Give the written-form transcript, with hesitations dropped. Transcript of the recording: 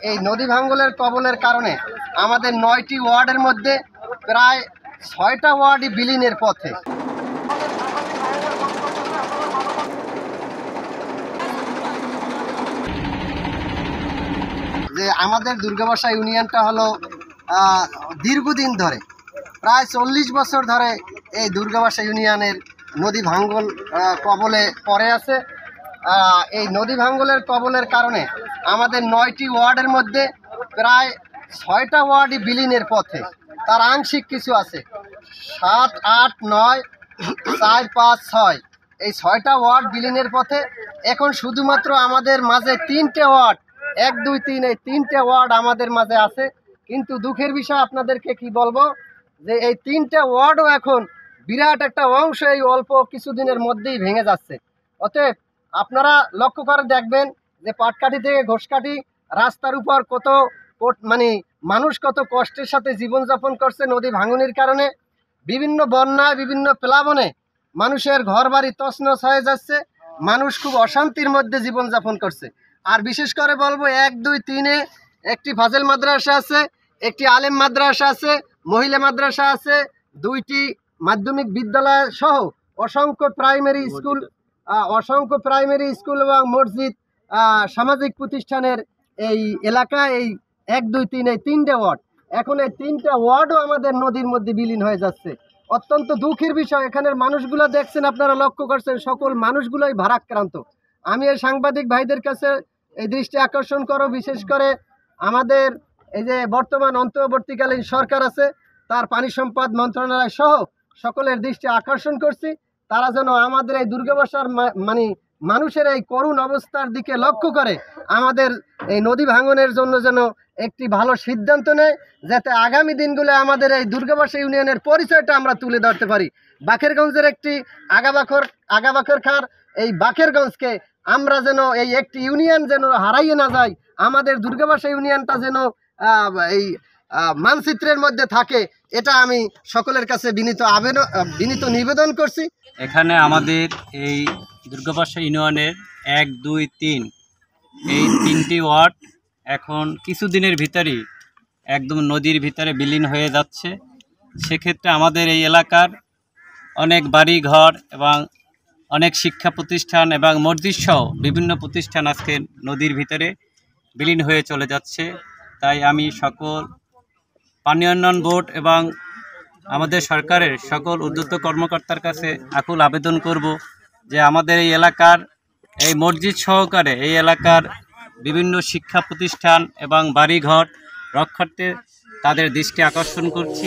এই নদী ভাঙ্গনের কবলের কারণে আমাদের ৯টি ওয়ার্ডের মধ্যে প্রায় ৬টা ওয়ার্ডই বিলীনের পথে। যে আমাদের দুর্গাবাসা ইউনিয়নটা হলো দীর্ঘদিন ধরে প্রায় ৪০ বছর ধরে এই দুর্গাবাসা ইউনিয়নের নদী ভাঙ্গন কবলে পড়ে আছে। এই নদী ভাঙ্গনের কবলের কারণে আমাদের ৯টি ওয়ার্ডের মধ্যে প্রায় ৬টা ওয়ার্ডই বিলীনের পথে। তার আংশিক কিছু আছে ৭, ৮, ৯, ৪, ৫, ৬ এই ৬টা ওয়ার্ড বিলীনের পথে। এখন শুধুমাত্র আমাদের মাঝে ৩টে ওয়ার্ড ১, ২, ৩ এই ৩টে ওয়ার্ড আমাদের মাঝে আছে। কিন্তু দুঃখের বিষয় আপনাদেরকে কি বলবো যে এই ৩টে ওয়ার্ডও এখন বিরাট একটা অংশ এই অল্প কিছুদিনের মধ্যেই ভেঙে যাচ্ছে। অতএব আপনারা লক্ষ্য করে দেখবেন যে পাটকাঠি থেকে ঘোষকাঠি রাস্তার উপর কত মানুষ কত কষ্টের সাথে জীবনযাপন করছে নদী ভাঙনের কারণে। বিভিন্ন বন্যায় বিভিন্ন প্লাবনে মানুষের ঘর বাড়ি তছনছ হয়ে যাচ্ছে, মানুষ খুব অশান্তির মধ্যে জীবনযাপন করছে। আর বিশেষ করে বলবো ১, ২, ৩-এ একটি ফাজেল মাদ্রাসা আছে, একটি আলেম মাদ্রাসা আছে, মহিলা মাদ্রাসা আছে, ২টি মাধ্যমিক বিদ্যালয় সহ অসংখ্য প্রাইমারি স্কুল এবং মসজিদ সামাজিক প্রতিষ্ঠানের এই এলাকা এই ১, ২, ৩ এই ৩টে ওয়ার্ড। এখন এই ৩টে ওয়ার্ডও আমাদের নদীর মধ্যে বিলীন হয়ে যাচ্ছে। অত্যন্ত দুঃখের বিষয়। এখানের মানুষগুলো দেখছেন, আপনারা লক্ষ্য করছেন, সকল মানুষগুলোই ভারাক্রান্ত। আমি এই সাংবাদিক ভাইদের কাছে এই দৃষ্টি আকর্ষণ করো, বিশেষ করে আমাদের এই যে বর্তমান অন্তর্বর্তীকালীন সরকার আছে তার পানি সম্পদ মন্ত্রণালয় সহ সকলের দৃষ্টি আকর্ষণ করছি, তারা যেন আমাদের এই দুর্গাবাসার মানুষের এই করুণ অবস্থার দিকে লক্ষ্য করে আমাদের এই নদী ভাঙনের জন্য যেন একটি ভালো সিদ্ধান্ত নেয়, যাতে আগামী দিনগুলো আমাদের এই দুর্গাবাসা ইউনিয়নের পরিচয়টা আমরা তুলে ধরতে পারি। বাকেরগঞ্জের একটি আগাবাখরখার এই বাকেরগঞ্জকে আমরা যেন এই একটি ইউনিয়ন যেন হারাইয়ে না যাই, আমাদের দুর্গাবাসা ইউনিয়নটা যেন এই মানচিত্রের মধ্যে থাকে, এটা আমি সকলের কাছে বিনীত নিবেদন করছি। এখানে আমাদের এই দুর্গাবাসা ইউনিয়নের ১, ২, ৩ এই ৩টি ওয়ার্ড এখন কিছুদিনের ভিতরেই একদম নদীর ভিতরে বিলীন হয়ে যাচ্ছে। সেক্ষেত্রে আমাদের এই এলাকার অনেক বাড়ি ঘর এবং অনেক শিক্ষা প্রতিষ্ঠান এবং মসজিদ সহ বিভিন্ন প্রতিষ্ঠান আজকে নদীর ভিতরে বিলীন হয়ে চলে যাচ্ছে। তাই আমি সকল পানি উন্নয়ন বোর্ড এবং আমাদের সরকারের সকল ঊর্ধ্বতন কর্মকর্তার কাছে আকুল আবেদন করব যে আমাদের এই এলাকার এই মসজিদ সহকারে এই এলাকার বিভিন্ন শিক্ষা প্রতিষ্ঠান এবং বাড়িঘর রক্ষার্থে তাদের দৃষ্টি আকর্ষণ করছি।